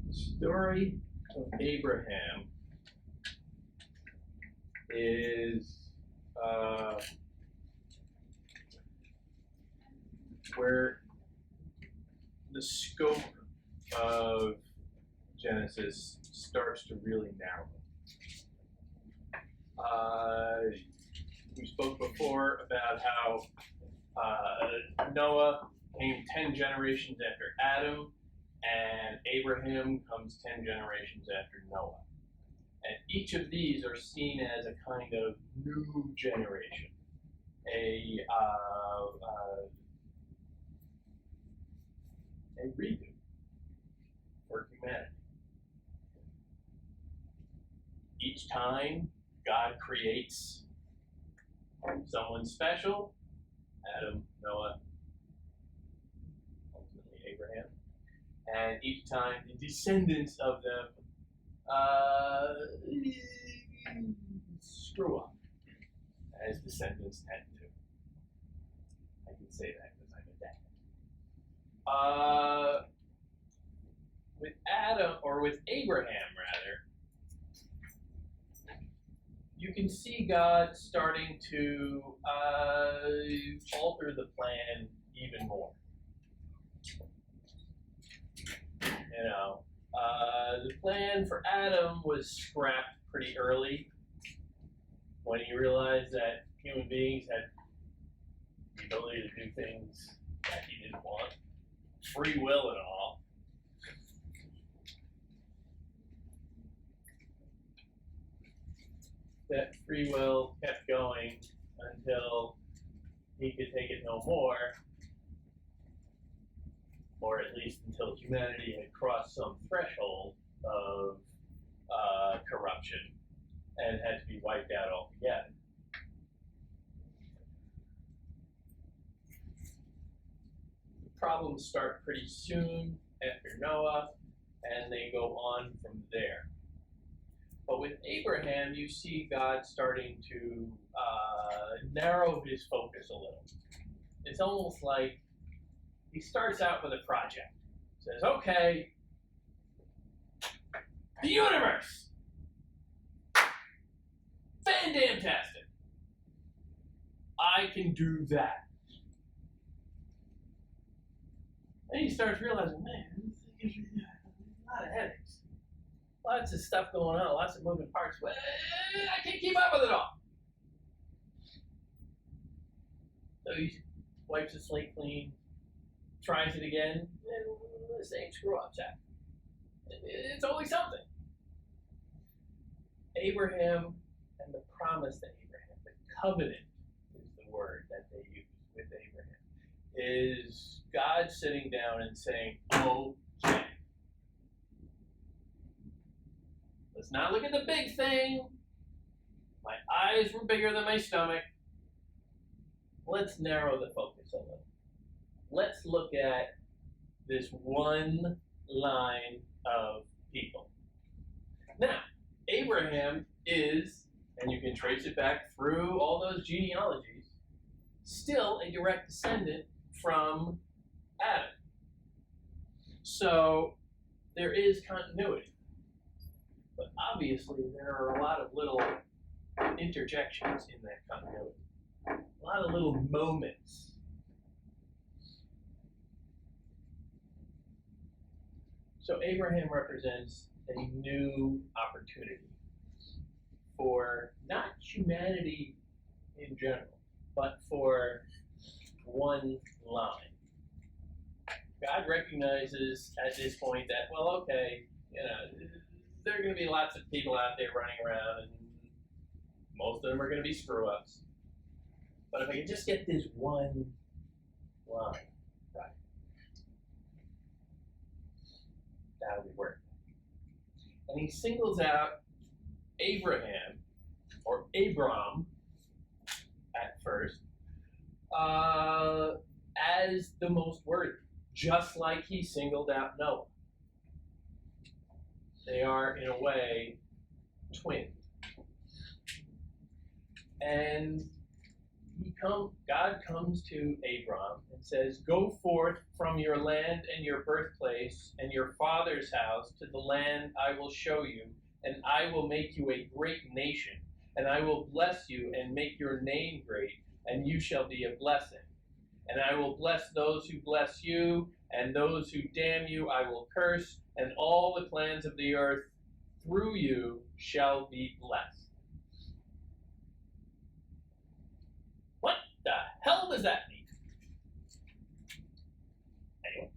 The story of Abraham is where the scope of Genesis starts to really narrow. We spoke before about how Noah came 10 generations after Adam, and Abraham comes 10 generations after Noah. And each of these are seen as a kind of new generation, a redo for humanity. Each time God creates someone special, Adam, Noah, ultimately Abraham, and each time the descendants of them screw up, as descendants tend to. I can say that because I'm a dad. With Adam, or with Abraham rather, you can see God starting to alter the plan even more. You know, the plan for Adam was scrapped pretty early when he realized that human beings had the ability to do things that he didn't want, free will and all. That free will kept going until he could take it no more, or at least until humanity had crossed some threshold of corruption and had to be wiped out altogether. The problems start pretty soon after Noah, and they go on from there. But with Abraham, you see God starting to narrow his focus a little. It's almost like he starts out with a project. Says, okay, the universe. Fan-damn-tastic. I can do that. And he starts realizing, man, this gives me a lot of headaches. Lots of stuff going on, lots of moving parts. Well, I can't keep up with it all. So he wipes the slate clean, tries it again, and the same screw-ups happen. It's always something. Abraham and the promise to Abraham, the covenant is the word that they use with Abraham, is God sitting down and saying, okay, let's not look at the big thing. My eyes were bigger than my stomach. Let's narrow the focus a little. Let's look at this one line of people. Now, Abraham is, and you can trace it back through all those genealogies, still a direct descendant from Adam. So there is continuity. But obviously, there are a lot of little interjections in that continuity. A lot of little moments. So Abraham represents a new opportunity for not humanity in general, but for one line. God recognizes at this point that, well, okay, there are going to be lots of people out there running around, and most of them are going to be screw-ups. But if I can just get this one line right, that'll be worth it. And he singles out Abraham, or Abram, at first, as the most worthy, just like he singled out Noah. They are, in a way, twins. And God recognizes at this point that, well, okay, there are going to be lots of people out there running around, and most of them are going to be screw-ups. But if I can just get this one line right, that'll be worth it. And he singles out Abram, or Abram, at first, as the most worthy, just like he singled out Noah. They are, in a way, twins. God comes to Abram and says, "Go forth from your land and your birthplace and your father's house to the land I will show you, and I will make you a great nation, and I will bless you and make your name great, and you shall be a blessing. And I will bless those who bless you, and those who damn you I will curse, and all the clans of the earth through you shall be blessed." What the hell does that mean? Anyway.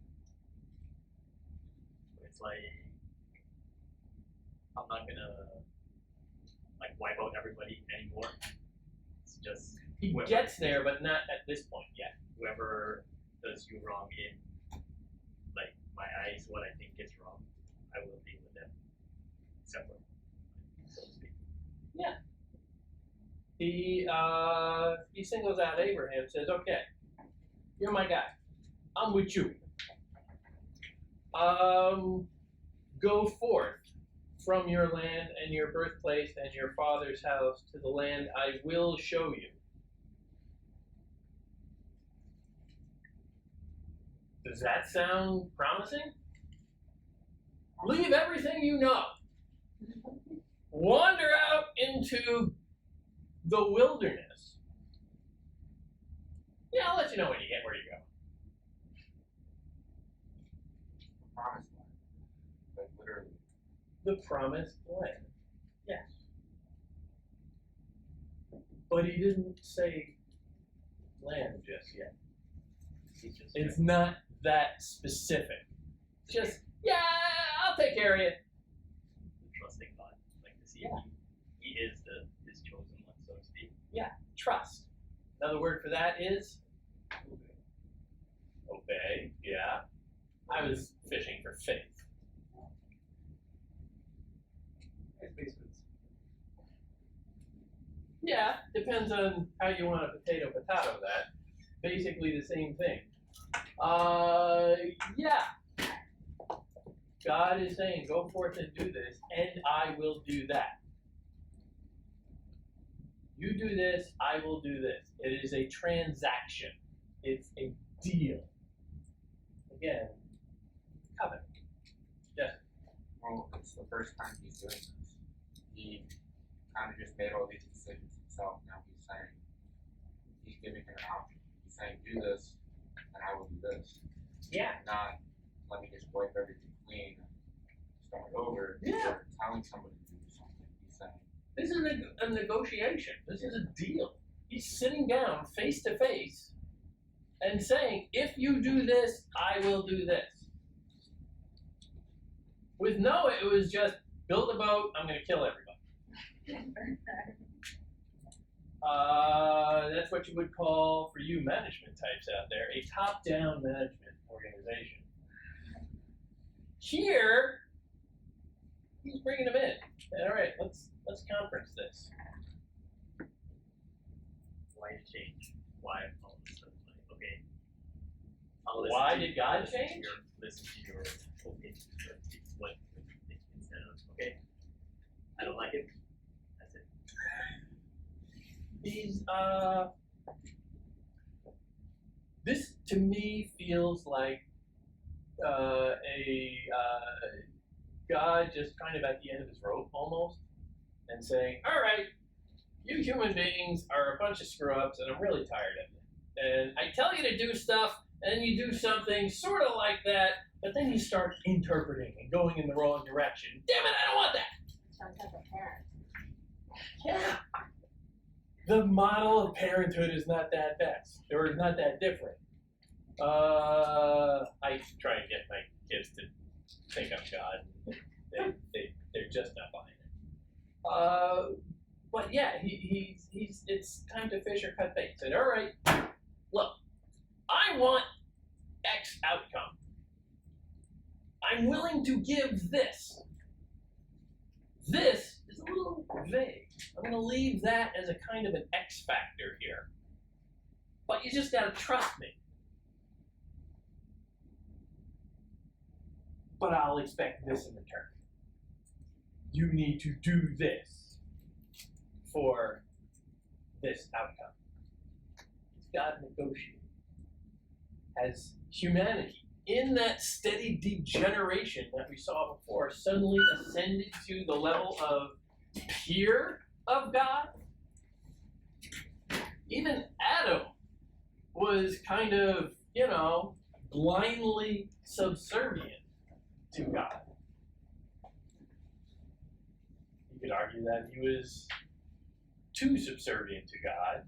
It's like, I'm not gonna like wipe out everybody anymore. It's just He gets there, but not at this point yet. whoever does you wrong in like my eyes, what I think is wrong, I will deal with them separately, so to speak. Yeah. He singles out Abraham, says, "Okay, you're my guy. I'm with you. Go forth from your land and your birthplace and your father's house to the land I will show you." Does that sound promising? Leave everything you know. Wander out into the wilderness. Yeah, I'll let you know when you get where you go. Promised land. Like literally. The promised land. Yes. But he didn't say land just yet. It's not that specific. Just, yeah, I'll take care of you. Trusting God, like to see Yeah. he is his chosen one, so to speak. Yeah, trust. Another word for that is obey. Yeah. I was fishing for faith. Yeah, depends on how you want to potato that. Basically the same thing. Yeah. God is saying, go forth and do this, and I will do that. You do this, I will do this. It is a transaction. It's a deal. Again, covenant. Yes. Well, it's the first time he's doing this. He kind of just made all these decisions himself. Now he's saying, he's giving him an option. He's saying, do this, and I will do this. Yeah. Not, let me just wipe everything clean and start over. Yeah. Or telling somebody to do something. He's saying, This is a negotiation. This is a deal. He's sitting down face to face and saying, if you do this, I will do this. With Noah, it was just build a boat, I'm going to kill everybody. That's what you would call, for you management types out there, a top-down management organization. Here, he's bringing them in. All right, let's conference this. Why change? Why all this stuff? Like, okay. Why did God change? Listen to your opinion. What instead of okay, I don't like it. That's it. He's this to me feels like God just kind of at the end of his rope almost, and saying, all right, you human beings are a bunch of screw-ups and I'm really tired of it. And I tell you to do stuff, and then you do something sort of like that, but then you start interpreting and going in the wrong direction. Damn it, I don't want that! Sounds like a parent. Yeah. The model of parenthood is not that best, or not that different. I try and get my kids to think I'm God. They're just not buying it. But yeah, he's it's time to fish or cut bait. Said, all right, look, I want X outcome. I'm willing to give this. This is a little vague. I'm going to leave that as a kind of an X factor here. But you just got to trust me. But I'll expect this in return. You need to do this for this outcome. God negotiate? Has humanity, in that steady degeneration that we saw before, suddenly ascended to the level of peer of God? Even Adam was kind of, blindly subservient to God. You could argue that he was too subservient to God,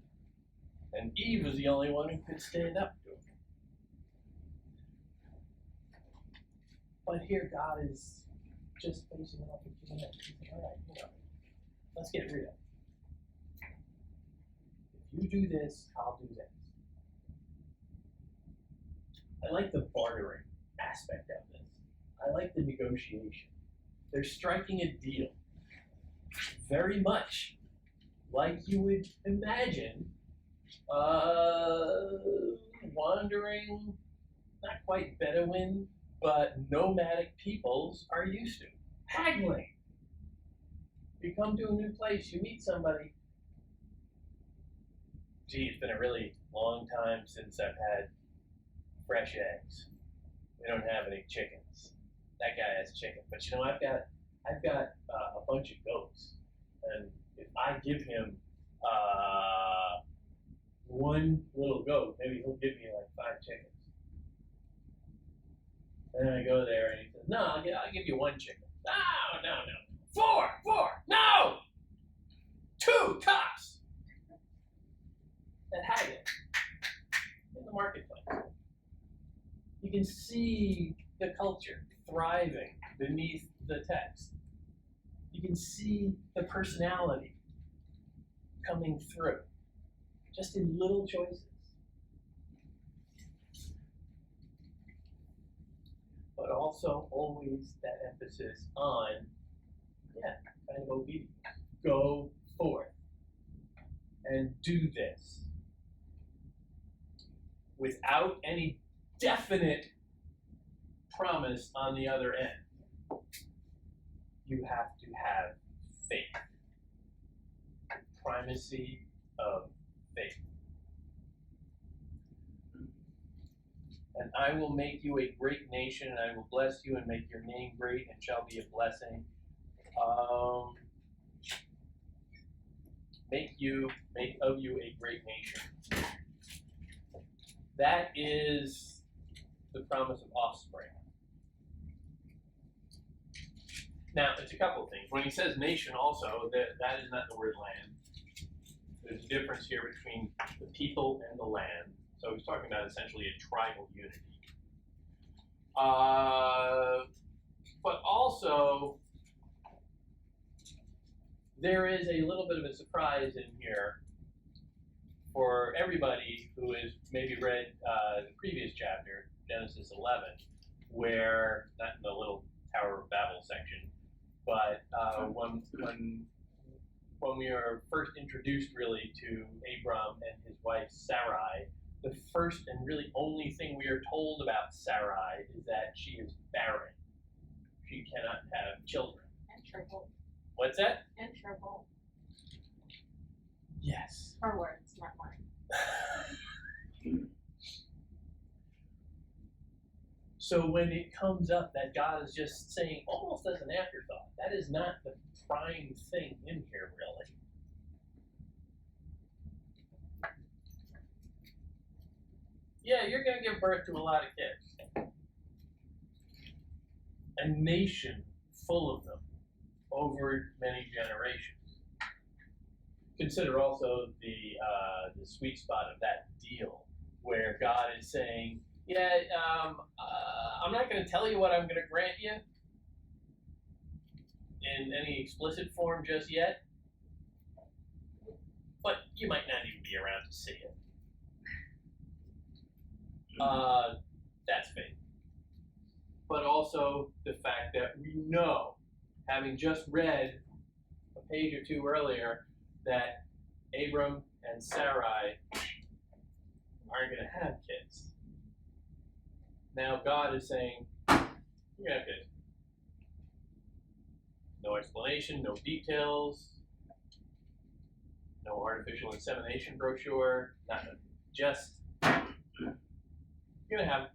and Eve was the only one who could stand up to him. But here God is just facing off with humanity. He's saying, all right, let's get real. If you do this, I'll do this. I like the bartering aspect of this. I like the negotiation. They're striking a deal. Very much like you would imagine wandering, not quite Bedouin, but nomadic peoples are used to. Haggling. You come to a new place, you meet somebody. Gee, it's been a really long time since I've had fresh eggs. We don't have any chickens. That guy has chicken, but I've got a bunch of goats, and if I give him one little goat, maybe he'll give me like 5 chickens. And then I go there and he says, "No, I'll give you 1 chicken." No. 4, no, 2 tops. That haggling in the marketplace. You can see the culture thriving beneath the text. You can see the personality coming through, just in little choices. But also always that emphasis on, kind of obedience. Go forth and do this without any definite promise on the other end. You have to have faith. Primacy of faith. And I will make you a great nation, and I will bless you and make your name great, and shall be a blessing. Make of you a great nation. That is the promise of offspring. Now, it's a couple of things. When he says nation also, that is not the word land. There's a difference here between the people and the land. So he's talking about essentially a tribal unity. But also, there is a little bit of a surprise in here for everybody who has maybe read the previous chapter, Genesis 11, where, not in the little Tower of Babel section, but when we are first introduced really to Abram and his wife Sarai, the first and really only thing we are told about Sarai is that she is barren. She cannot have children. And triple. What's that? And triple. Yes. Her words, not mine. So when it comes up that God is just saying, almost as an afterthought, that is not the prime thing in here, really. Yeah, you're going to give birth to a lot of kids. A nation full of them over many generations. Consider also the sweet spot of that deal, where God is saying, I'm not going to tell you what I'm going to grant you in any explicit form just yet, but you might not even be around to see it. That's faith. But also the fact that we know, having just read a page or two earlier, that Abram and Sarai aren't going to have kids. Now God is saying, you're going to have kids. No explanation, no details, no artificial insemination brochure, nothing. just, you're gonna have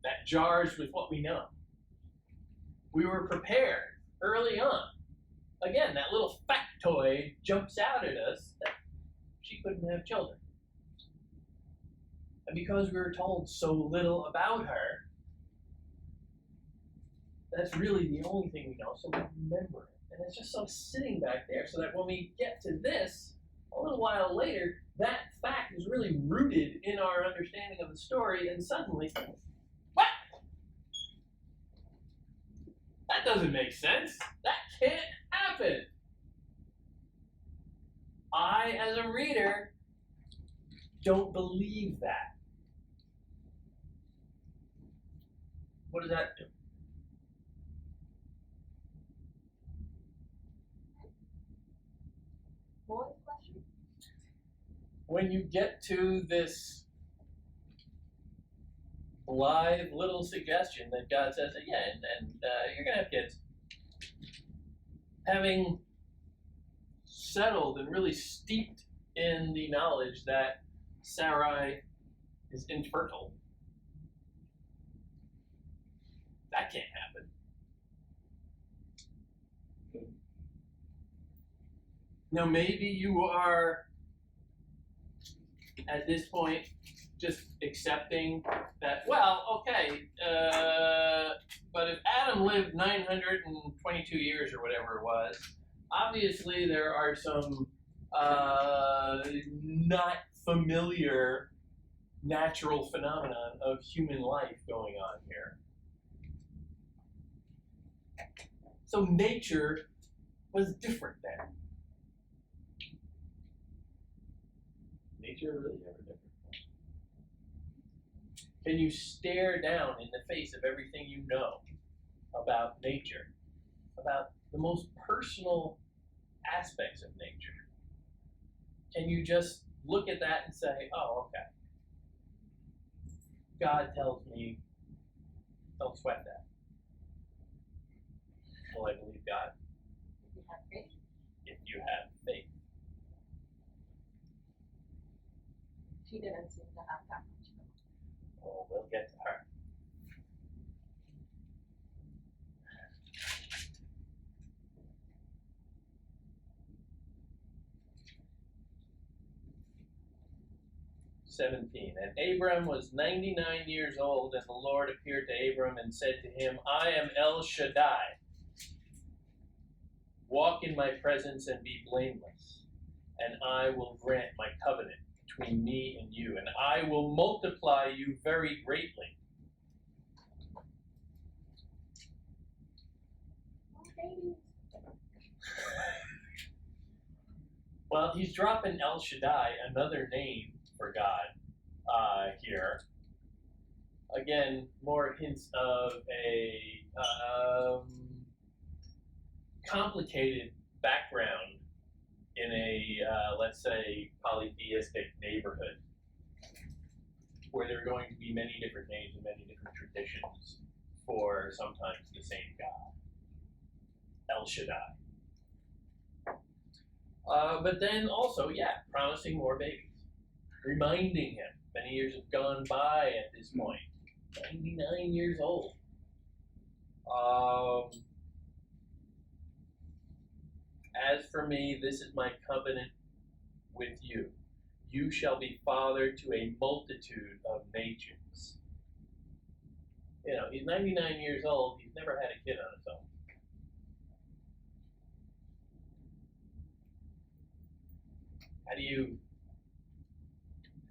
that jars with what we know. We were prepared early on. Again, that little factoid jumps out at us that she couldn't have children. And because we were told so little about her, that's really the only thing we know, so we remember it. And it's just sort of sitting back there so that when we get to this, a little while later, that fact is really rooted in our understanding of the story, and suddenly, what? That doesn't make sense. That can't happen. I, as a reader, don't believe that. What does that do? More question? When you get to this blithe little suggestion that God says that, yeah, and you're going to have kids, having settled and really steeped in the knowledge that Sarai is infertile, that can't happen. Now, maybe you are, at this point, just accepting that, well, okay, but if Adam lived 922 years or whatever it was, obviously there are some not familiar natural phenomenon of human life going on here. So nature was different then. Nature really ever different? Can you stare down in the face of everything you know about nature, about the most personal aspects of nature? Can you just look at that and say, oh, okay, God tells me, don't sweat that. Will I believe God? If you have faith. If you have faith. She didn't seem to have that much faith. Oh, we'll get to her. And Abram was 99 years old, and the Lord appeared to Abram and said to him, I am El Shaddai. Walk in my presence and be blameless, and I will grant my covenant between me and you, and I will multiply you very greatly. Well, he's dropping El Shaddai, another name for God, here. Again, more hints of a complicated background in a, let's say, polytheistic neighborhood, where there are going to be many different names and many different traditions for sometimes the same God, El Shaddai. But then also, yeah, promising more babies. Reminding him, many years have gone by at this point. 99 years old. As for me, this is my covenant with you. You shall be father to a multitude of nations. You know, he's 99 years old. He's never had a kid on his own. How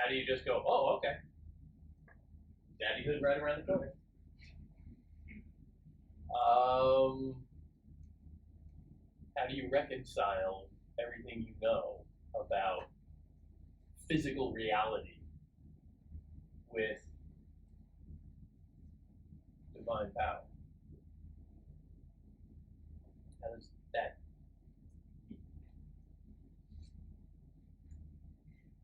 do you just go, oh, okay, daddyhood right around the corner? How do you reconcile everything you know about physical reality with divine power? How does that?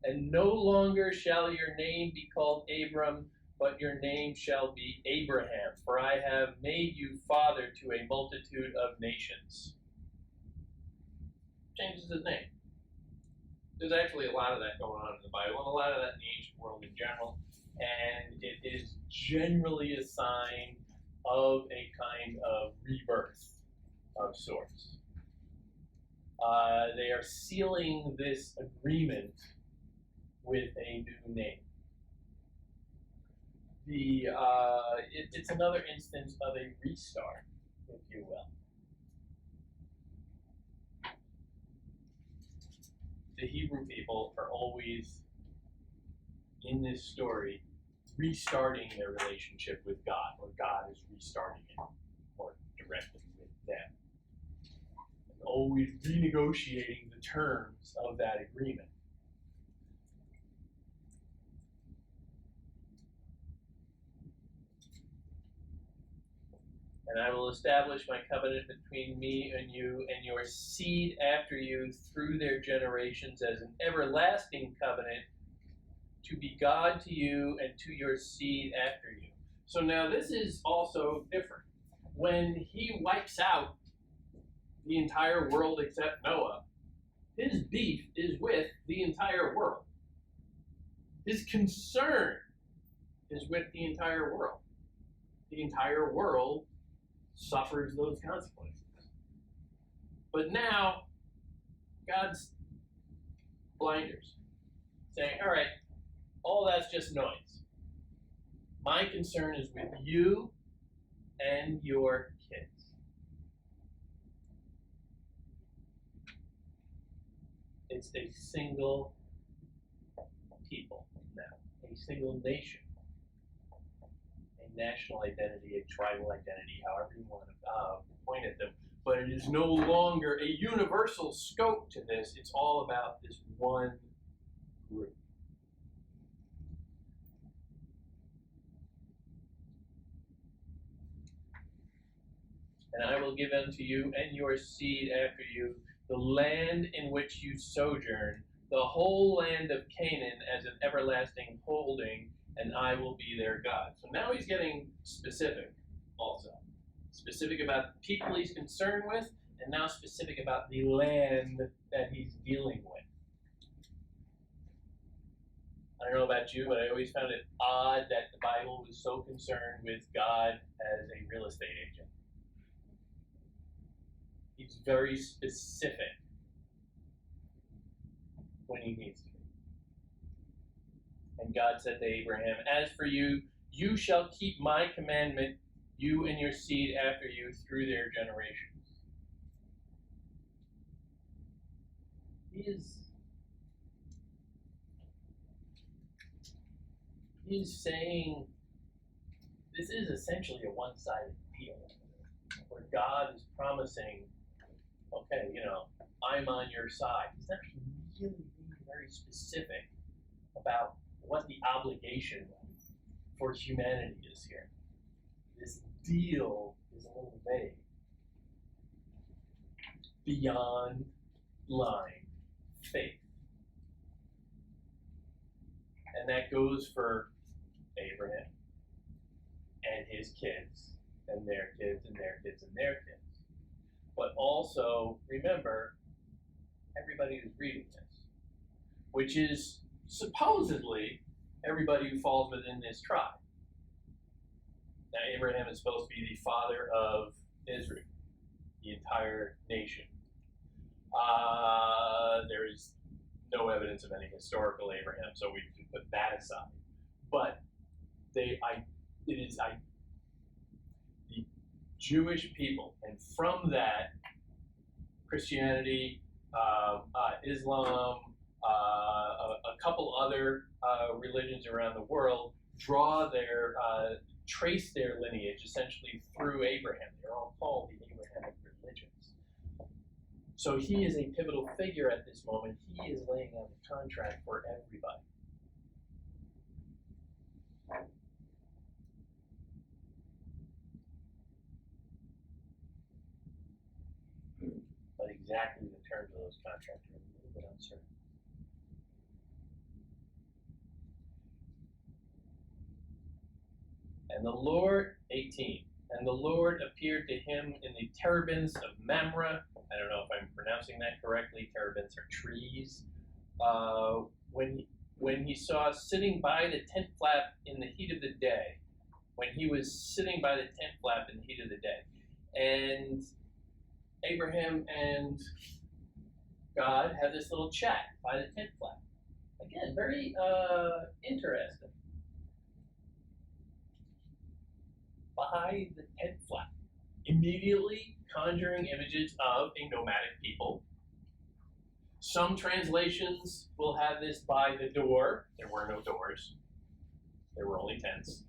And no longer shall your name be called Abram, but your name shall be Abraham, for I have made you father to a multitude of nations. changes his name. There's actually a lot of that going on in the Bible, and a lot of that in the ancient world in general, and it is generally a sign of a kind of rebirth of sorts. They are sealing this agreement with a new name. It's another instance of a restart, if you will. The Hebrew people are always, in this story, restarting their relationship with God, or God is restarting it more directly with them. And always renegotiating the terms of that agreement. And I will establish my covenant between me and you and your seed after you through their generations as an everlasting covenant to be God to you and to your seed after you. So now this is also different. When he wipes out the entire world except Noah, his beef is with the entire world. His concern is with the entire world. The entire world suffers those consequences. But now, God's blinders, saying, all right, all that's just noise. My concern is with you and your kids. It's a single people now, a single nation. National identity, a tribal identity, however you want to point at them. But it is no longer a universal scope to this. It's all about this one group. And I will give unto you and your seed after you the land in which you sojourn, the whole land of Canaan as an everlasting holding, and I will be their God. So now he's getting specific also. Specific about the people he's concerned with, and now specific about the land that he's dealing with. I don't know about you, but I always found it odd that the Bible was so concerned with God as a real estate agent. He's very specific when he needs to. And God said to Abraham, as for you, you shall keep my commandment, you and your seed after you, through their generations. He's saying this is essentially a one-sided deal, where God is promising, okay, I'm on your side. He's not really being very specific about what the obligation for humanity is here. This deal is a little vague. Beyond line faith. And that goes for Abraham and his kids and their kids and their kids and their kids. But also, remember, everybody who's reading this, which is supposedly everybody who falls within this tribe. Now, Abraham is supposed to be the father of Israel, the entire nation. There is no evidence of any historical Abraham, so we can put that aside. But the Jewish people, and from that, Christianity, Islam, a couple other religions around the world trace their lineage essentially through Abraham. They're all called the Abrahamic religions. So he is a pivotal figure at this moment. He is laying out the contract for everybody. But exactly the terms of those contracts are a little bit uncertain. And the Lord, 18, and the Lord appeared to him in the terebinths of Mamre I don't know if I'm pronouncing that correctly. Terebinths are trees. When he saw sitting by the tent flap in the heat of the day, when he was sitting by the tent flap in the heat of the day, and Abraham and God have this little chat by the tent flap. Again, very interesting. By the tent flap, immediately conjuring images of a nomadic people. Some translations will have this by the door. There were no doors. There were only tents.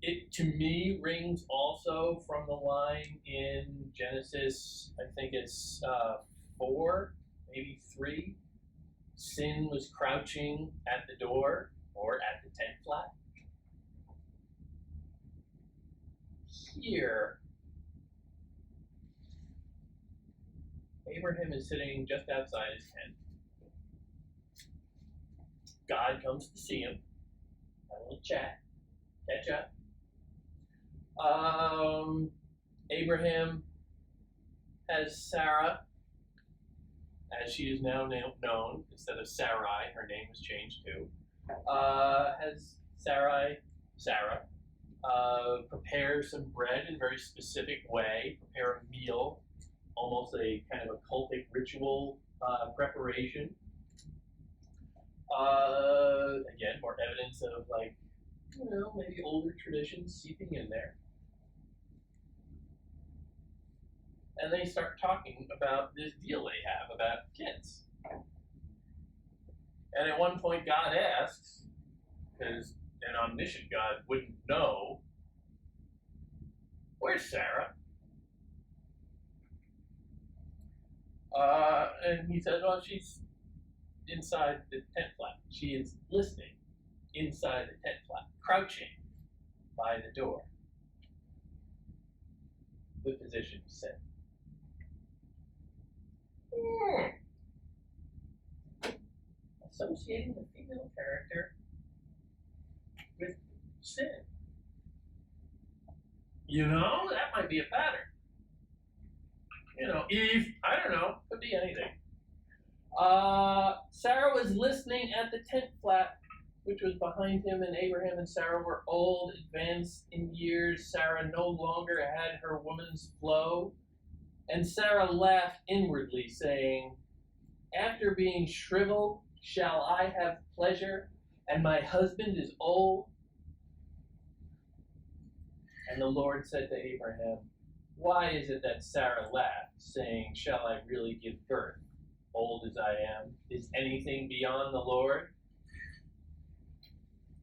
It to me rings also from the line in Genesis, I think it's 4, maybe 3. Sin was crouching at the door or at the tent flap. Here, Abraham is sitting just outside his tent. God comes to see him, have a little chat, catch up. Abraham has Sarah, as she is now known, instead of Sarai, her name was changed too. Has Sarah, prepare some bread in a very specific way, prepare a meal, almost a kind of a cultic ritual preparation. Again, more evidence of like, maybe older traditions seeping in there. And they start talking about this deal they have about kids. And at one point God asks, because an omniscient God wouldn't know, where's Sarah? And he says, well, she's inside the tent flap. She is listening inside the tent flap, crouching by the door. The position of sin. Associating the female character with sin. That might be a pattern. Eve, I don't know, could be anything. Sarah was listening at the tent flap, which was behind him, and Abraham and Sarah were old, advanced in years. Sarah no longer had her woman's flow, and Sarah laughed inwardly, saying, after being shriveled, shall I have pleasure, and my husband is old? And the Lord said to Abraham, why is it that Sarah laughed, saying, shall I really give birth, old as I am? Is anything beyond the Lord?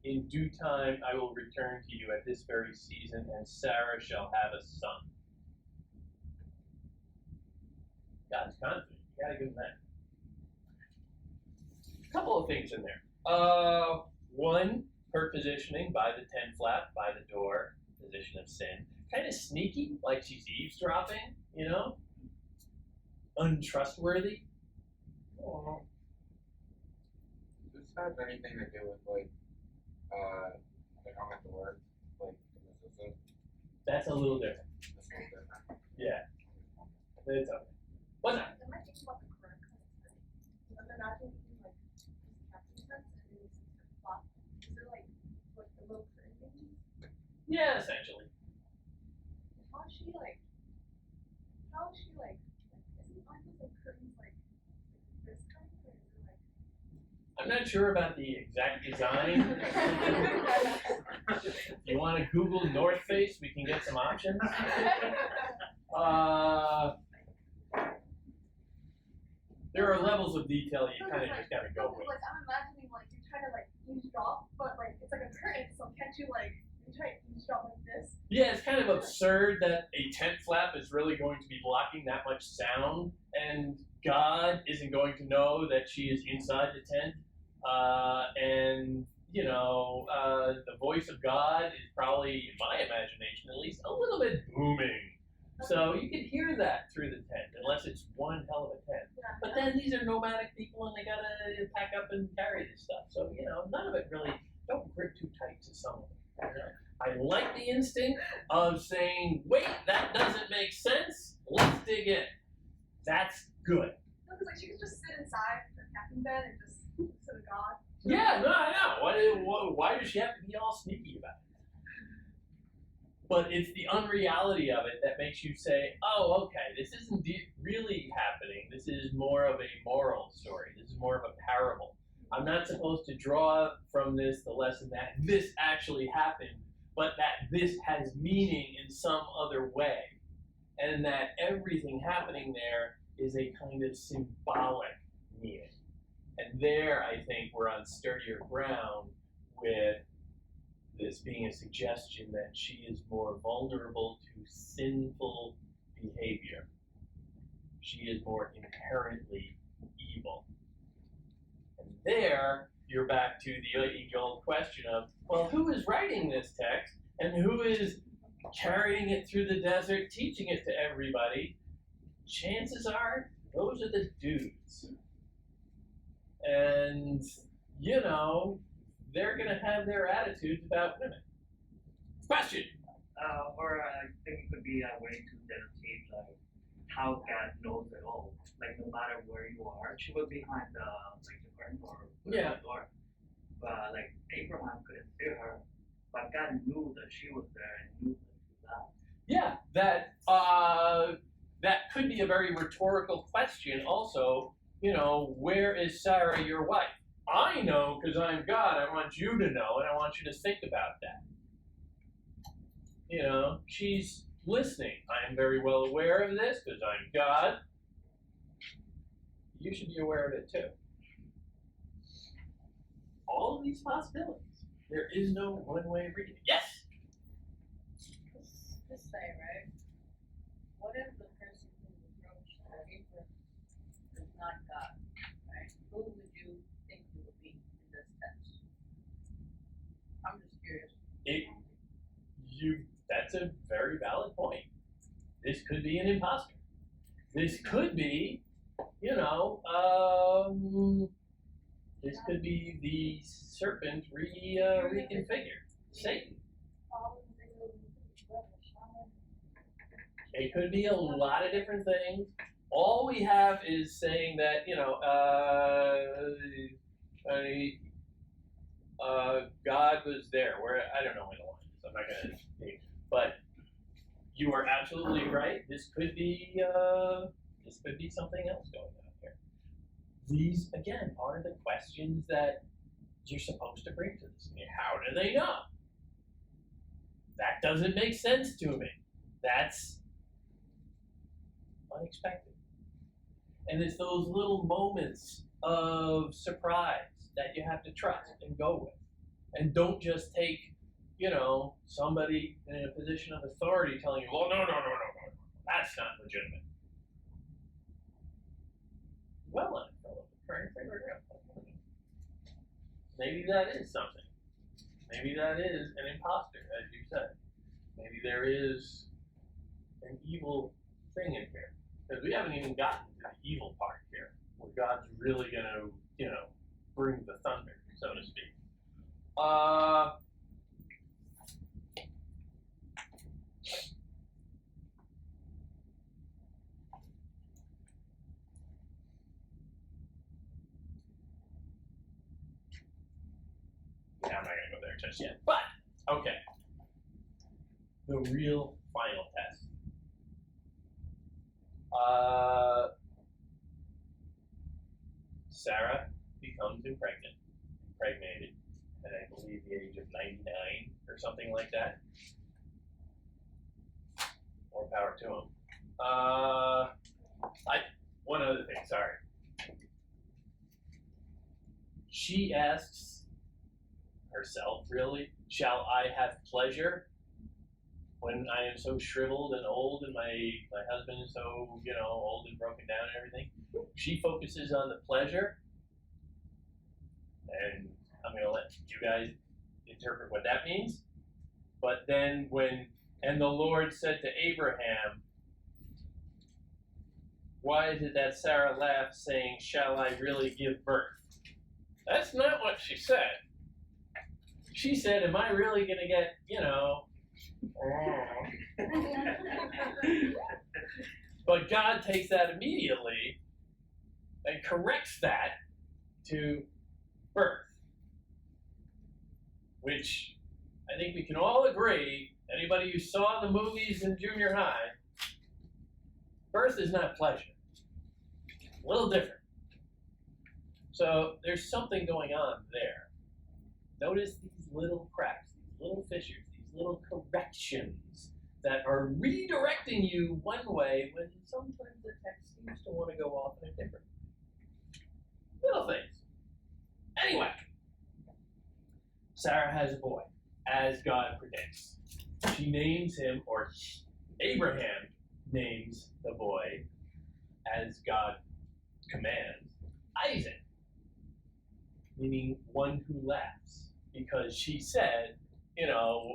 In due time I will return to you at this very season, and Sarah shall have a son. God's confident. You gotta give him that. A couple of things in there. One, her positioning by the tent flap, by the door, position of sin. Kind of sneaky, like she's eavesdropping, untrustworthy. Does this have anything to do with like I don't have the word, like the That's a little different. That's a little different. Yeah. It's okay. What's that? Am I thinking about the correct kind of they're not doing like captain sense and then it's flop. Is there like the little curtain things? Yeah, essentially. How is she like aren't those like curtains like this kind or is it like I'm not sure about the exact design. If you want to Google North Face, we can get some options. There are levels of detail you kind of just gotta go with. Like I'm imagining like you're trying to like eavesdrop, but like it's like a curtain, so can't you like you try to eavesdrop like this? Yeah, it's kind of absurd that a tent flap is really going to be blocking that much sound, and God isn't going to know that she is inside the tent. The voice of God is probably, in my imagination at least, a little bit booming. So you can hear that through the tent, unless it's one hell of a tent. Yeah. But then these are nomadic people and they gotta pack up and carry this stuff. So, none of it really, don't grip too tight to some of it. I like the instinct of saying, wait, that doesn't make sense, let's dig in. That's good. No, because like she could just sit inside the captain bed and just listen to God. Yeah, no, I know. Why does she have to be all sneaky about it? But it's the unreality of it that makes you say, oh, okay, this isn't really happening. This is more of a moral story. This is more of a parable. I'm not supposed to draw from this the lesson that this actually happened, but that this has meaning in some other way. And that everything happening there is a kind of symbolic meaning. And there, I think, we're on sturdier ground with this being a suggestion that she is more vulnerable to sinful behavior. She is more inherently evil. And there, you're back to the age-old question of, well, who is writing this text and who is carrying it through the desert, teaching it to everybody? Chances are, those are the dudes. And, you know, they're going to have their attitudes about women. Question. Or I think it could be a way to dedicate like how God knows it all. Like no matter where you are, she was behind the curtain or the door. But like Abraham couldn't see her, but God knew that she was there and knew that she was out. Yeah, that could be a very rhetorical question also. You know, where is Sarah, your wife? I know because I'm God. I want you to know, and I want you to think about that. You know, she's listening. I am very well aware of this because I'm God. You should be aware of it too. All of these possibilities. There is no one-way reading. Yes? Just say, right? What if the person who approached Abraham is not God, right? Who would you think it would be in this text? I'm just curious. That's a very valid point. This could be an imposter. This could be, you know, this could be the serpent reconfigured. Satan. It could be a lot of different things. All we have is saying that, you know, God was there. Where I don't know where the line is. I'm not going to. But you are absolutely right. This could be something else going on here. These again are the questions that you're supposed to bring to this. I mean, how do they know? That doesn't make sense to me. That's unexpected. And it's those little moments of surprise that you have to trust and go with. And don't just take, you know, somebody in a position of authority telling you, well, no, that's not legitimate. Well, maybe that is something. Maybe that is an imposter, as you said. Maybe there is an evil thing in here. Because we haven't even gotten to the evil part here, where God's really going to, you know, bring the thunder, so to speak. Yeah, I'm not going to go there just yet. But, okay. The real final test. Sarah becomes impregnated, at I believe the age of 99 or something like that. More power to him. One other thing, sorry. She asks herself, really, shall I have pleasure when I am so shriveled and old and my husband is so, you know, old and broken down and everything? She focuses on the pleasure, and I'm going to let you guys interpret what that means. But then and the Lord said to Abraham, why is it that Sarah laughed, saying, shall I really give birth? That's not what she said. She said, am I really going to get, you know, But God takes that immediately and corrects that to birth, which I think we can all agree, anybody who saw the movies in junior high, birth is not pleasure. A little different. So there's something going on there. Notice these little cracks, these little fissures, these little corrections that are redirecting you one way when sometimes the text seems to want to go off in a different way. Little things. Anyway, Sarah has a boy, as God predicts. She names him, or Abraham names the boy, as God commands, Isaac, meaning one who laughs. Because she said,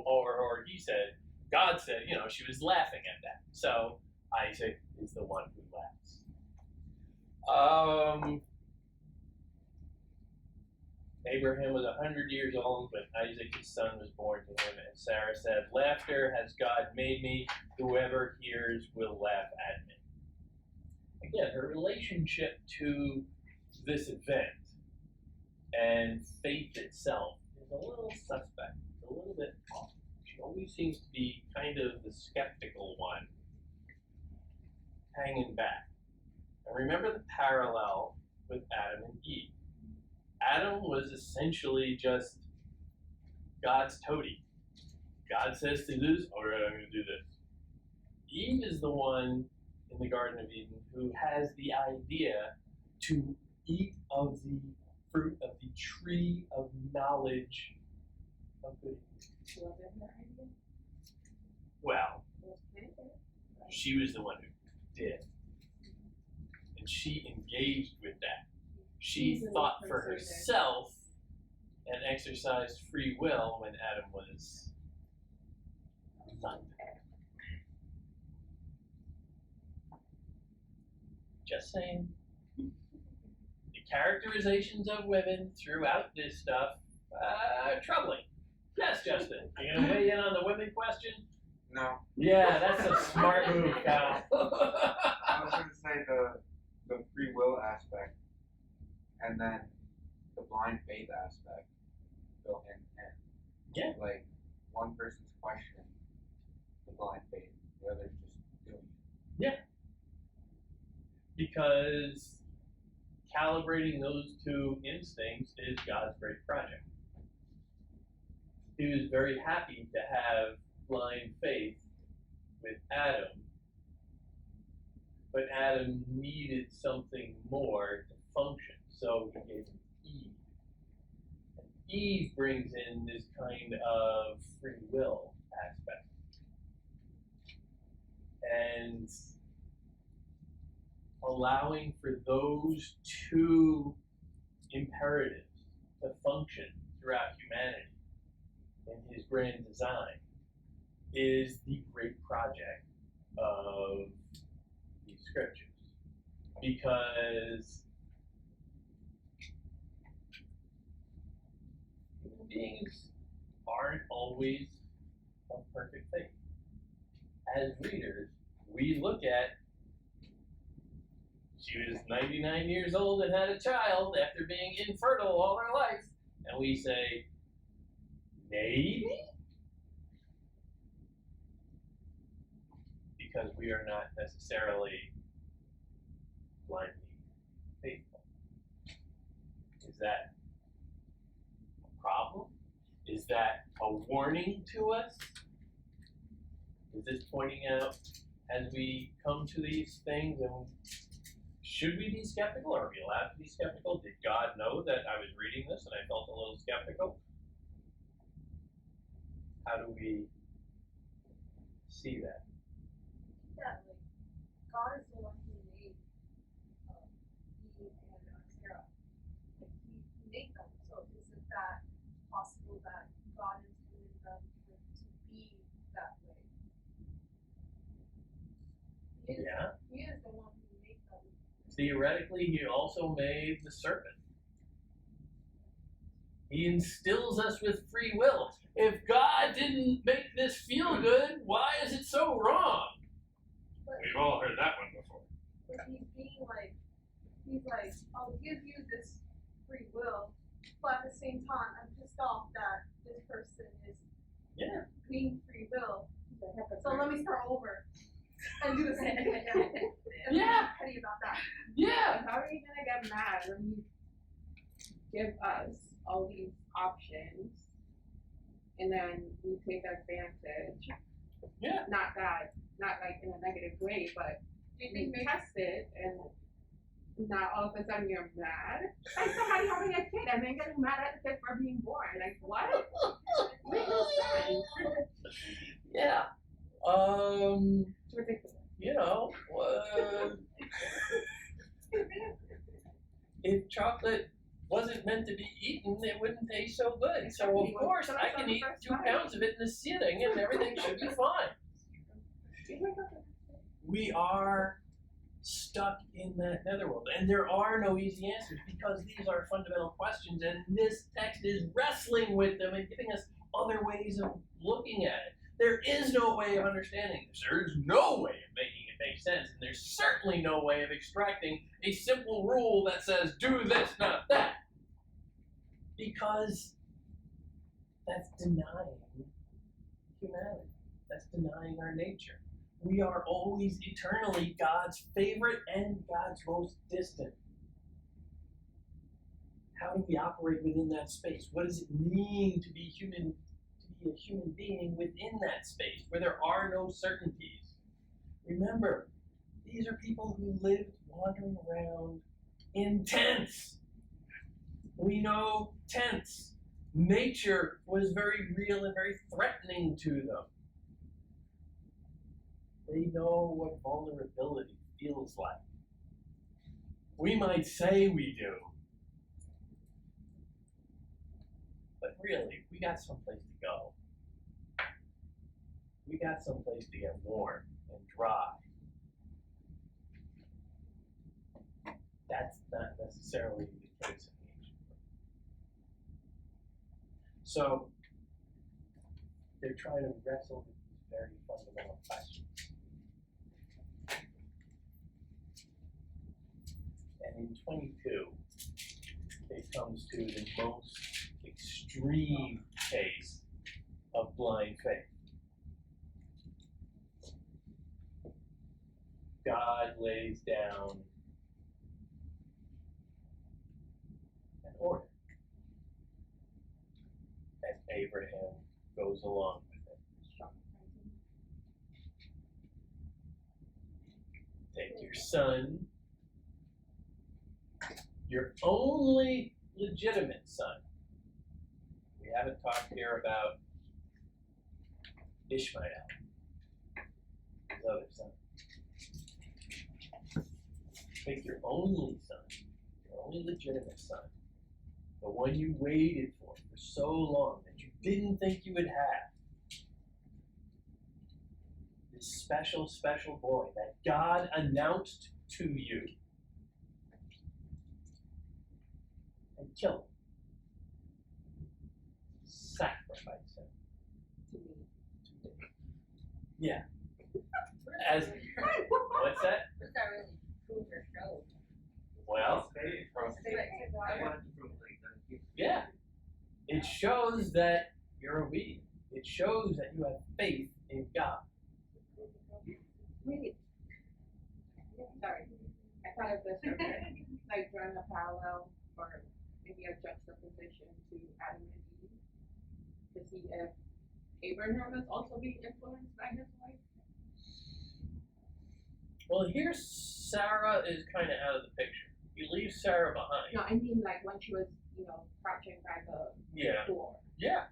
or he said, God said, she was laughing at that. So Isaac is the one who laughs. Abraham was 100 years old when Isaac, his son, was born to him, and Sarah said, "Laughter has God made me. Whoever hears will laugh at me." Again, her relationship to this event and faith itself is a little suspect, a little bit off. She always seems to be kind of the skeptical one, hanging back. And remember the parallel with Adam and Eve. Adam was essentially just God's toady. God says to do this, all right, I'm going to do this. Eve is the one in the Garden of Eden who has the idea to eat of the fruit of the tree of knowledge of good and evil. Well, she was the one who did. And she engaged with that. She thought for herself and exercised free will when Adam was not. Just saying. The characterizations of women throughout this stuff are troubling. Yes, Justin. Are you going to weigh in on the women question? No. Yeah, that's a smart move, Kyle. I was going to say the free will aspect and then the blind faith aspect go hand in hand. Yeah. Like, one person's questioning the blind faith, the other's just doing it. Yeah. Because calibrating those two instincts is God's great project. He was very happy to have blind faith with Adam, but Adam needed something more to function, so he gave him Eve. And Eve brings in this kind of free will aspect. And allowing for those two imperatives to function throughout humanity in his grand design is the great project of these scriptures. Because human beings aren't always of perfect faith. As readers, we look at she was 99 years old and had a child after being infertile all her life, and we say, maybe? Because we are not necessarily blindly faithful. Is that a problem? Is that a warning to us? Is this pointing out as we come to these things, and should we be skeptical? Are we allowed to be skeptical? Did God know that I was reading this and I felt a little skeptical? How do we see that? Yeah, like, God is the one who made Eve and Sarah. Like, he made them, so isn't that possible that God intended them to be that way? Yeah. He is the one who made them. Theoretically, he also made the serpent. He instills us with free will. If God didn't make this feel good, why is it so wrong? We've all heard that one before. But he's like, I'll give you this free will, but at the same time, I'm pissed off that this person is being free will. So let me start over and do the same thing again. And Yeah. be petty about that. Yeah. How are you gonna get mad when you give us all these options and then we take advantage? Yeah. Not like in a negative way, but we test it and now all of a sudden you're mad. Like somebody having a kid and then getting mad at the kid for being born. Like what? Makes no sense. Yeah. It's ridiculous. You know, if chocolate wasn't meant to be eaten, it wouldn't taste so good. So of course I can eat 2 pounds of it in a sitting and everything should be fine. We are stuck in that netherworld, and there are no easy answers because these are fundamental questions, and this text is wrestling with them and giving us other ways of looking at it. There is no way of understanding this. There is no way of making it make sense, and there's certainly no way of extracting a simple rule that says, do this, not that. Because that's denying humanity. That's denying our nature. We are always eternally God's favorite and God's most distant. How do we operate within that space? What does it mean to be human, to be a human being within that space where there are no certainties? Remember, these are people who lived wandering around in tents. We know tents. Nature was very real and very threatening to them. They know what vulnerability feels like. We might say we do, but really, we got someplace to go. We got someplace to get warm and dry. That's not necessarily the case in the ancient world. So, they're trying to wrestle with these very fundamental questions. And in 22, it comes to the most extreme case of blind faith. God lays down an order, and Abraham goes along with it. Take your son, your only legitimate son. We haven't talked here about Ishmael, his other son. Take your only son, your only legitimate son, the one you waited for so long that you didn't think you would have. This special, special boy that God announced to you. And kill him. Sacrifice him. To me. Yeah. As what's that? What's that really prove or show? Well, I wanted to prove like that. yeah. It shows that you're obedient. It shows that you have faith in God. Wait. Sorry. I thought of this earlier. Like drawing a parallel or maybe a juxtaposition to Adam and Eve to see if Abraham is also being influenced by his wife. Well, here Sarah is kind of out of the picture. You leave Sarah behind. No, I mean like when she was, crouching by the door. Yeah.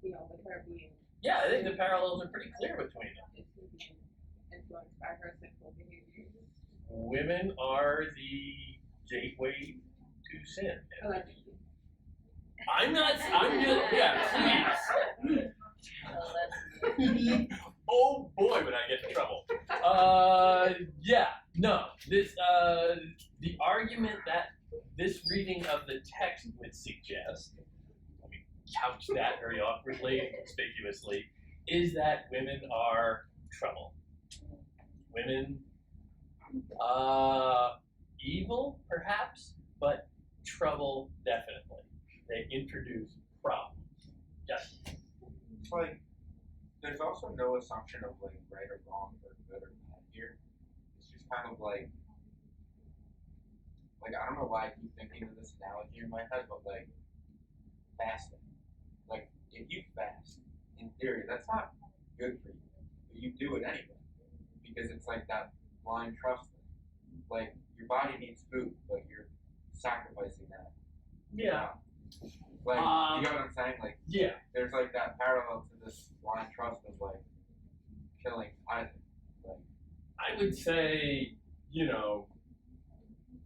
With her being Yeah, I think the parallels are pretty clear between them. is he being influenced by her sinful behaviors. Women are the gateway to sin. Allegedly. I'm just, yeah, please. Oh boy, would I get in trouble. The argument that this reading of the text would suggest couch that very awkwardly and conspicuously, is that women are trouble. Women, evil perhaps, but trouble definitely. They introduce problems. Yes. It's like there's also no assumption of like right or wrong or good or bad here. It's just kind of like I don't know why I keep thinking of this analogy in my head, but like fasting. Like if you fast, in theory, that's not good for you, but you do it anyway because it's like that blind trust thing. Like your body needs food, but you're sacrificing that. Yeah. Like you know what I'm saying? Like yeah. There's like that parallel to this blind trust of like killing Isaac. Like I would say,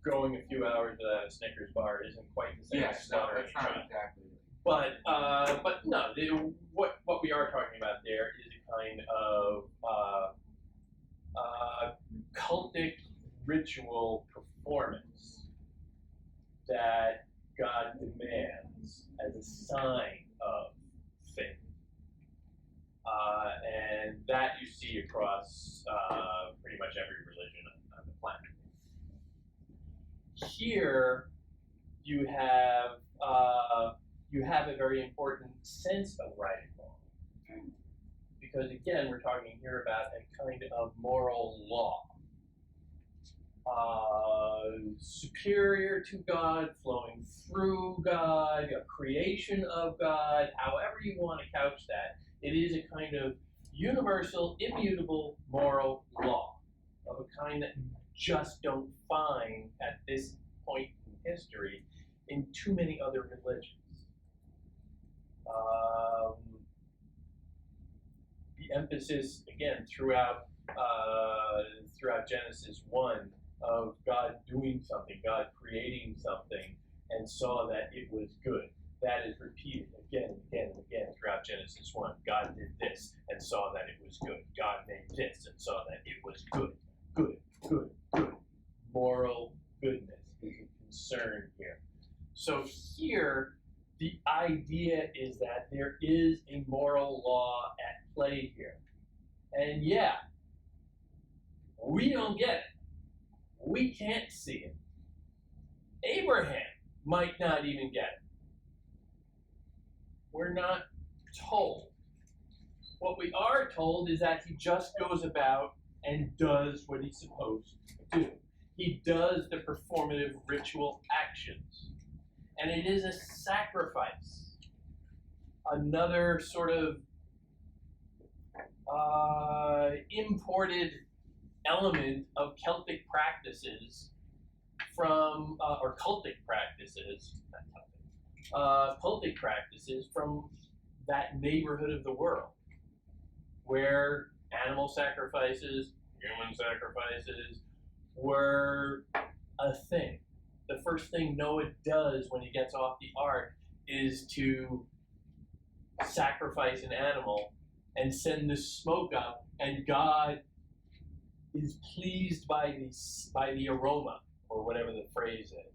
going a few hours without a Snickers bar isn't quite the same as slaughtering it's a not child. exactly. But no, what we are talking about there is a kind of cultic ritual performance that God demands as a sign of faith. And that you see across pretty much every religion on the planet. Here, you have a very important sense of right and wrong, because again, we're talking here about a kind of moral law, superior to God, flowing through God, a creation of God. However you want to couch that, it is a kind of universal, immutable moral law of a kind that you just don't find at this point in history in too many other religions. The emphasis, again, throughout Genesis 1 of God doing something, God creating something, and saw that it was good. That is repeated again and again and again throughout Genesis 1. God did this and saw that it was good. God made this and saw that it was good. Good, good, good. Moral goodness is a concern here. So here, the idea is that there is a moral law at play here. And yeah, we don't get it. We can't see it. Abraham might not even get it. We're not told. What we are told is that he just goes about and does what he's supposed to do. He does the performative ritual actions. And it is a sacrifice. Another sort of imported element of Celtic practices or cultic practices, not Celtic, cultic practices from that neighborhood of the world, where animal sacrifices, human sacrifices were a thing. The first thing Noah does when he gets off the ark is to sacrifice an animal and send the smoke up, and God is pleased by the aroma, or whatever the phrase is.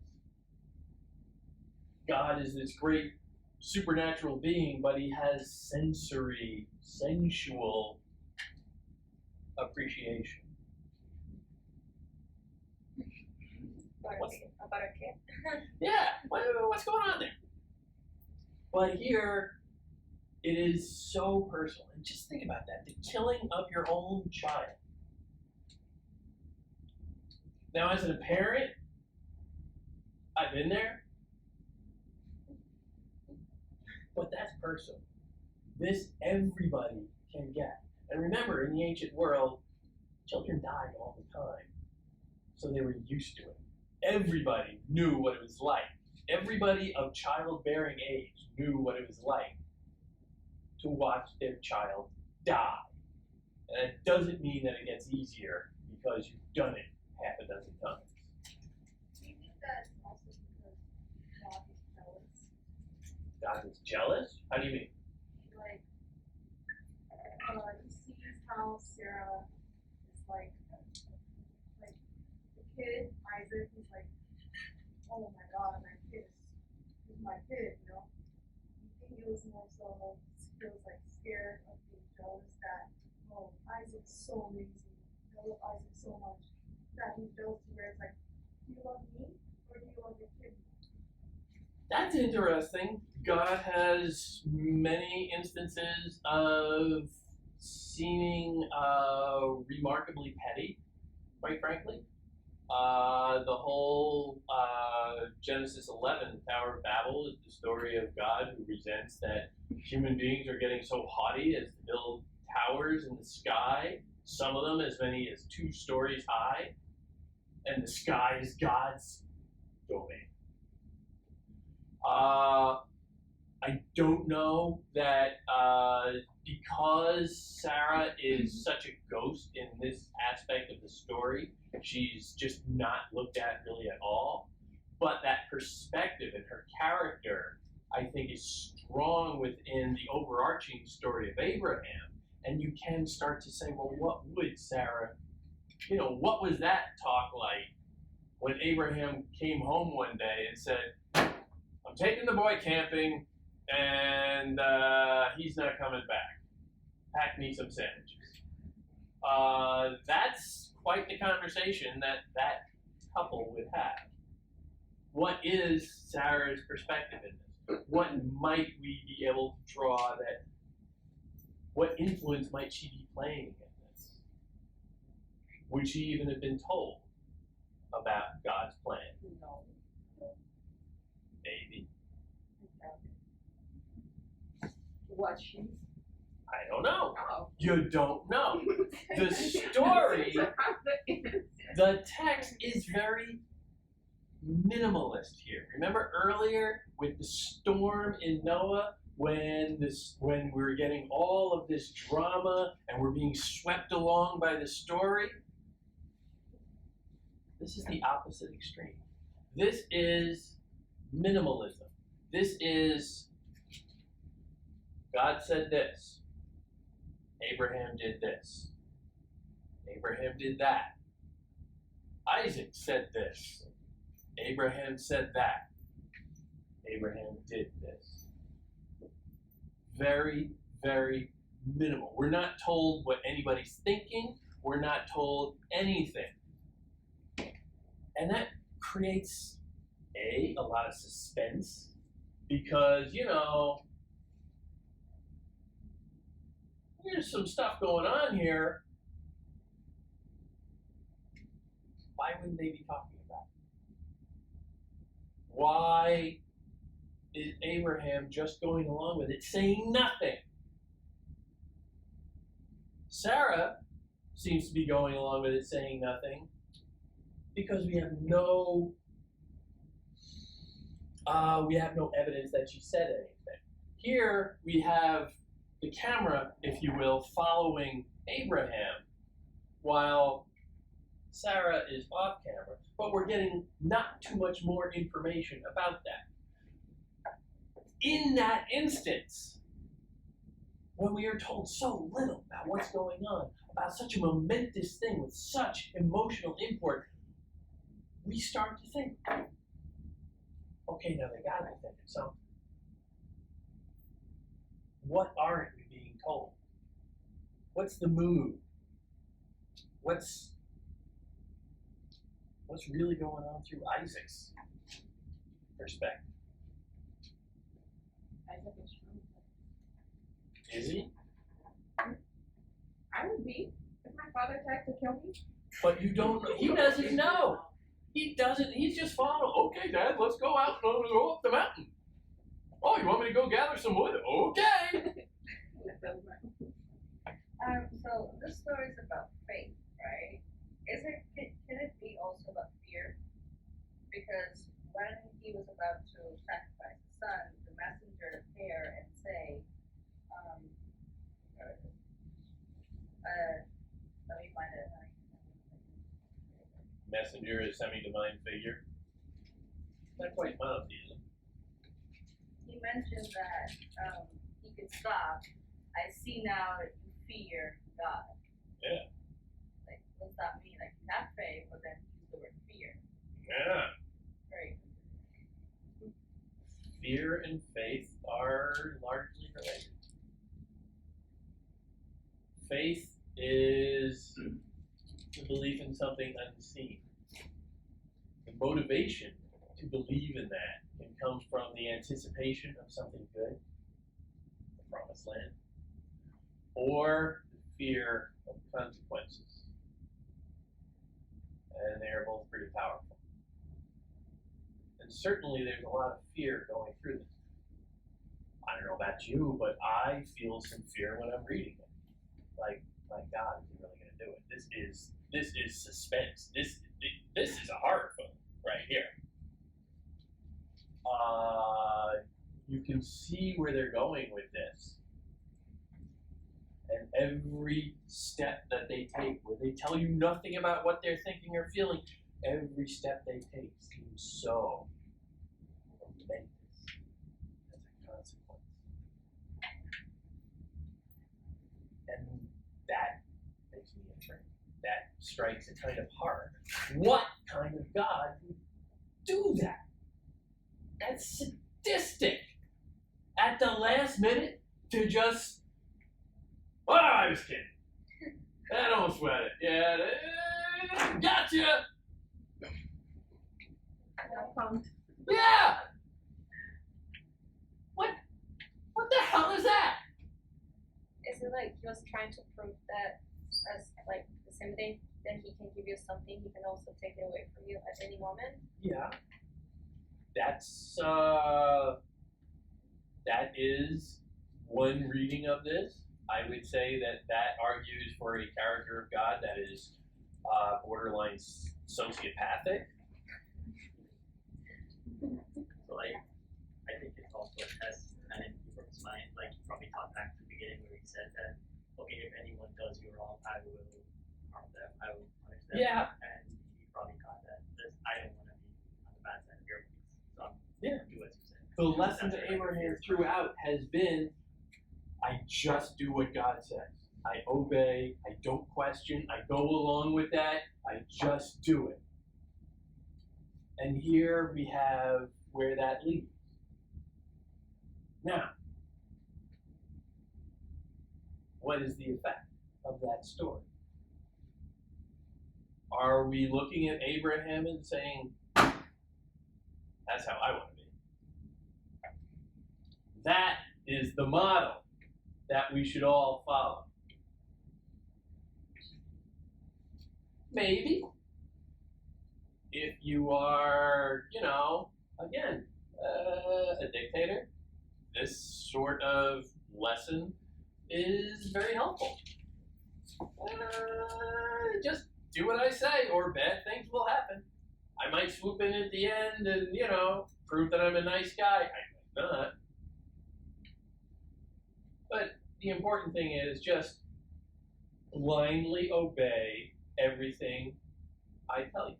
God is this great supernatural being, but he has sensual appreciation. About a kid. Yeah, what's going on there? But here, it is so personal. And just think about that, the killing of your own child. Now, as a parent, I've been there, but that's personal. This everybody can get. And remember, in the ancient world, children died all the time, so they were used to it. Everybody knew what it was like. Everybody of childbearing age knew what it was like to watch their child die. And it doesn't mean that it gets easier because you've done it half a dozen times. Do you think that's also because God is jealous? God is jealous? How do you mean? Like, he sees how Sarah is like the kid, Isaac, he's like, oh my God, my kid is my kid, you know? You think feels more so, feels like scared of being jealous that, oh, Isaac's so amazing. I love Isaac so much that he's jealous to where it's like, do you love me or do you love your kid? That's interesting. God has many instances of seeming remarkably petty, quite frankly. The whole Genesis 11, Tower of Babel, is the story of God who resents that human beings are getting so haughty as to build towers in the sky, some of them as many as 2 stories high, and the sky is God's domain. I don't know that because Sarah is such a ghost in this aspect of the story, she's just not looked at really at all. But that perspective and her character, I think, is strong within the overarching story of Abraham. And you can start to say, well, what would Sarah, what was that talk like when Abraham came home one day and said, I'm taking the boy camping, and he's not coming back. Pack me some sandwiches. That's quite the conversation that couple would have. What is Sarah's perspective in this? What might we be able to draw that? What influence might she be playing in this? Would she even have been told about God's plan? No. Maybe. What she's. I don't know. Oh. You don't know. The story, the text is very minimalist here. Remember earlier with the storm in Noah, when we were getting all of this drama and we're being swept along by the story? This is the opposite extreme. This is minimalism. This is God said this. Abraham did this. Abraham did that. Isaac said this. Abraham said that. Abraham did this. Very, very minimal. We're not told what anybody's thinking. We're not told anything. And that creates, a lot of suspense because, there's some stuff going on here. Why wouldn't they be talking about it? Why is Abraham just going along with it, saying nothing? Sarah seems to be going along with it, saying nothing, because we have no evidence that she said anything. Here we have the camera, if you will, following Abraham while Sarah is off camera, but we're getting not too much more information about that. In that instance, when we are told so little about what's going on, about such a momentous thing with such emotional import, we start to think, okay, now they gotta be thinking something. What aren't we being told? What's the mood? What's really going on through Isaac's perspective? Isaac is true. Is he? I would be. If my father tried to kill me. But you don't know. He doesn't know. He doesn't. He's just following. Okay, Dad, let's go out and go up the mountain. Oh, you want me to go gather some wood? Okay. So this story is about faith, right? Can it be also about fear? Because when he was about to sacrifice his son, the messenger appear and say, let me find it. Messenger is semi-divine figure. Not quite monotheism. He mentioned that he could stop. I see now that you fear God. Yeah. Like, what's that mean? Like, you have faith, but then use the word fear. Yeah. Right. fear and faith are largely related. Faith is the belief in something unseen. The motivation to believe in that can come from the anticipation of something good, the promised land, or the fear of consequences. And they are both pretty powerful. And certainly there's a lot of fear going through this. I don't know about you, but I feel some fear when I'm reading it. Like, my God, is he really going to do it? This is suspense. This is a horror film right here. You can see where they're going with this. And every step that they take, where they tell you nothing about what they're thinking or feeling, every step they take seems so momentous as a consequence. And that makes me afraid. That strikes a kind of horror. What kind of God would do that? That's sadistic. At the last minute, to just, oh, I was kidding. Don't sweat it. Yeah, gotcha. Yeah. What the hell is that? Is it like he was trying to prove that, as like the same thing, that he can give you something, he can also take it away from you at any moment? Yeah. That is one reading of this. I would say that argues for a character of God that is borderline sociopathic. So I think it also has kind of from his mind, like he probably thought back to the beginning where he said that, okay, if anyone does you wrong, I will harm them, I will punish them. Yeah. And he probably thought that I don't want to be on the bad side of your case. So I'm do as you say. The lesson to Abraham throughout has been, I just do what God says. I obey, I don't question, I go along with that, I just do it. And here we have where that leads. Now, what is the effect of that story? Are we looking at Abraham and saying, that's how I want to be? That is the model that we should all follow. Maybe. If you are, again, a dictator, this sort of lesson is very helpful. Just do what I say, or bad things will happen. I might swoop in at the end and, prove that I'm a nice guy. I might not. But the important thing is just blindly obey everything I tell you.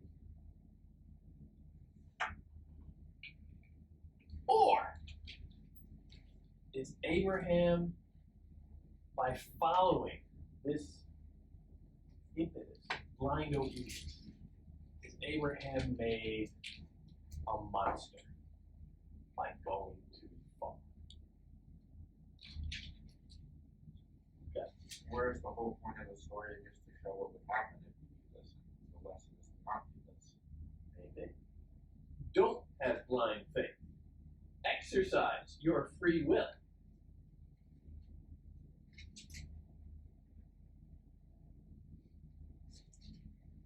Or is Abraham, by following this impetus, blind obedience, is Abraham made a monster by going too far? Where's the whole point of the story, just to show what would happen if you do this? The lesson is not do this. Maybe. Don't have blind faith. Exercise your free will.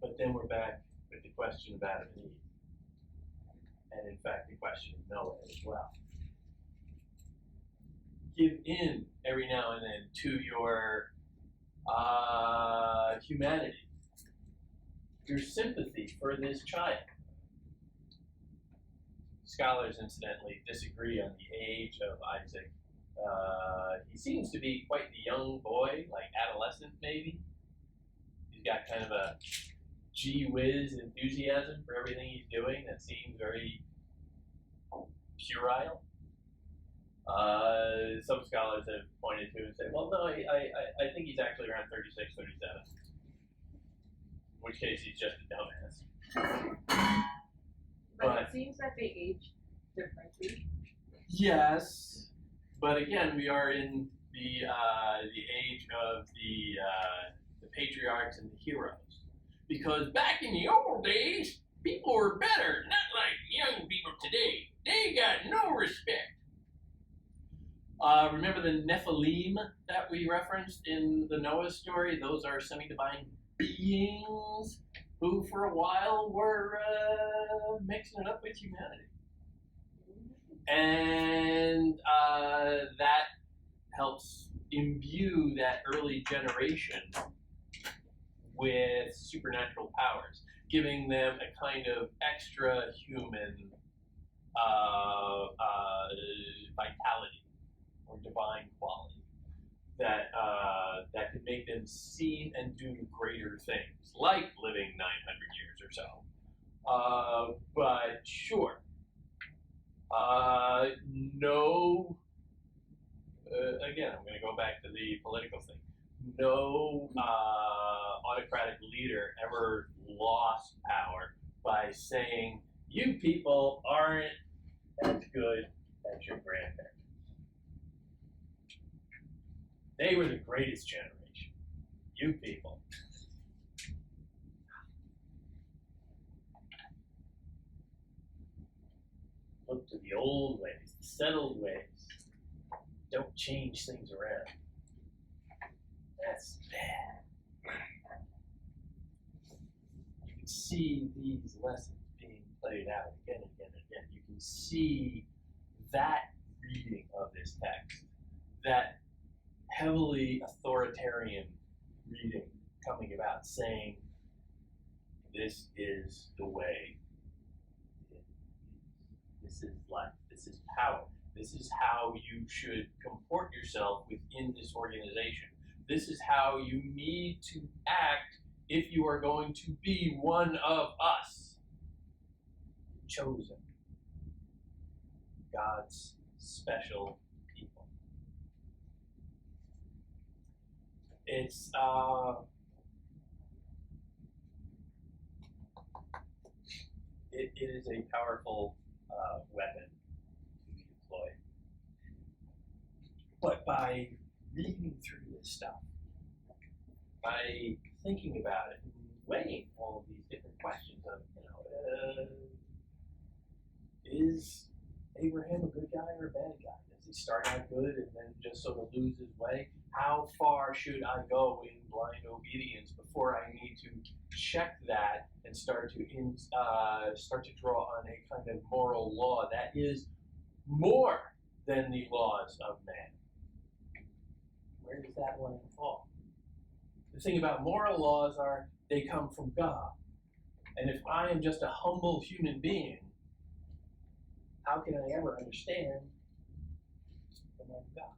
But then we're back with the question of Adam and Eve. And in fact, the question of Noah as well. Give in every now and then to your humanity, your sympathy for this child. Scholars, incidentally, disagree on the age of Isaac. He seems to be quite the young boy, like adolescent maybe. He's got kind of a gee whiz enthusiasm for everything he's doing that seems very puerile. Some scholars have pointed to and said, well, no, I think he's actually around 36, 37. In which case he's just a dumbass. But it seems that they age differently. Yes, but again, we are in the age of the patriarchs and the heroes. Because back in the old days, people were better, not like young people today. They got no respect. Remember the Nephilim that we referenced in the Noah story? Those are semi-divine beings who, for a while, were mixing it up with humanity. And that helps imbue that early generation with supernatural powers, giving them a kind of extra human vitality or divine quality that could make them seem and do greater things, like living 900 years or so. But sure, no. Again, I'm going to go back to the political thing. No autocratic leader ever lost power by saying, "You people aren't as good as your grandparents. They were the greatest generation. You people." Look to the old ways, the settled ways. Don't change things around. That's bad. You can see these lessons being played out again and again and again. You can see that reading of this text, that heavily authoritarian reading coming about, saying, this is the way. This is life. This is power. This is how you should comport yourself within this organization. This is how you need to act if you are going to be one of us. Chosen. God's special people. It's it is a powerful weapon to be deployed. But by reading through this stuff, by thinking about it, and weighing all of these different questions of, is Abraham a good guy or a bad guy? Does he start out good and then just sort of lose his way? How far should I go in blind obedience before I need to check that and start to draw on a kind of moral law that is more than the laws of man? Where does that line fall? The thing about moral laws are they come from God. And if I am just a humble human being, how can I ever understand the mind of God?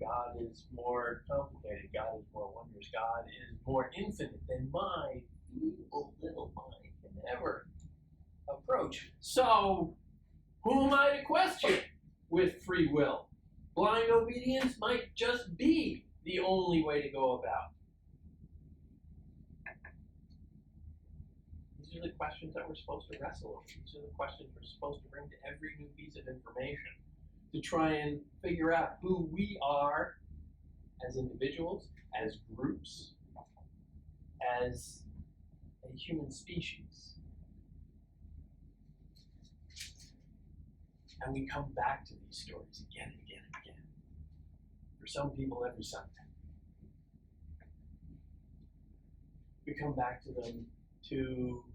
God is more complicated. God is more wondrous. God is more infinite than my feeble little mind can ever approach. So, who am I to question with free will? Blind obedience might just be the only way to go about. These are the questions that we're supposed to wrestle with. These are the questions we're supposed to bring to every new piece of information to try and figure out who we are as individuals, as groups, as a human species. And we come back to these stories again and again and again. For some people, every Sunday. We come back to them to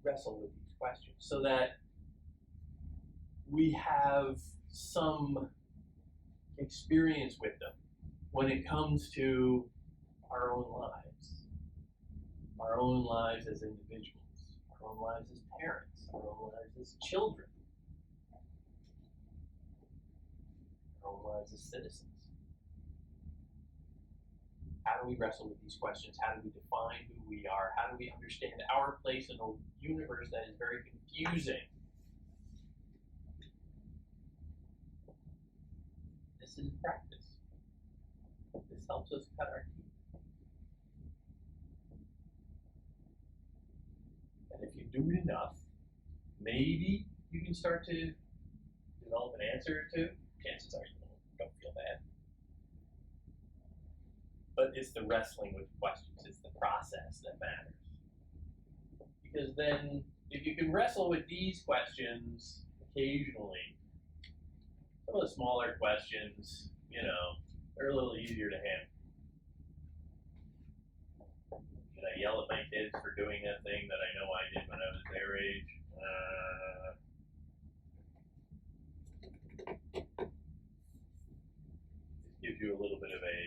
wrestle with these questions so that we have some experience with them when it comes to our own lives as individuals, our own lives as parents, our own lives as children, our own lives as citizens. How do we wrestle with these questions? How do we define who we are? How do we understand our place in a universe that is very confusing? This is practice. This helps us cut our teeth. And if you do it enough, maybe you can start to develop an answer or two, chances are you don't feel bad. But it's the wrestling with questions, it's the process that matters. Because then, if you can wrestle with these questions occasionally, some of the smaller questions, they're a little easier to handle. Should I yell at my kids for doing that thing that I know I did when I was their age? It gives you a little bit of a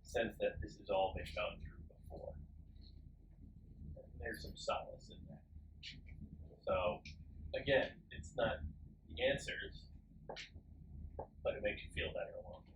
sense that this has all been gone through before. And there's some solace in that. So, again, it's not the answers, but it makes you feel better along the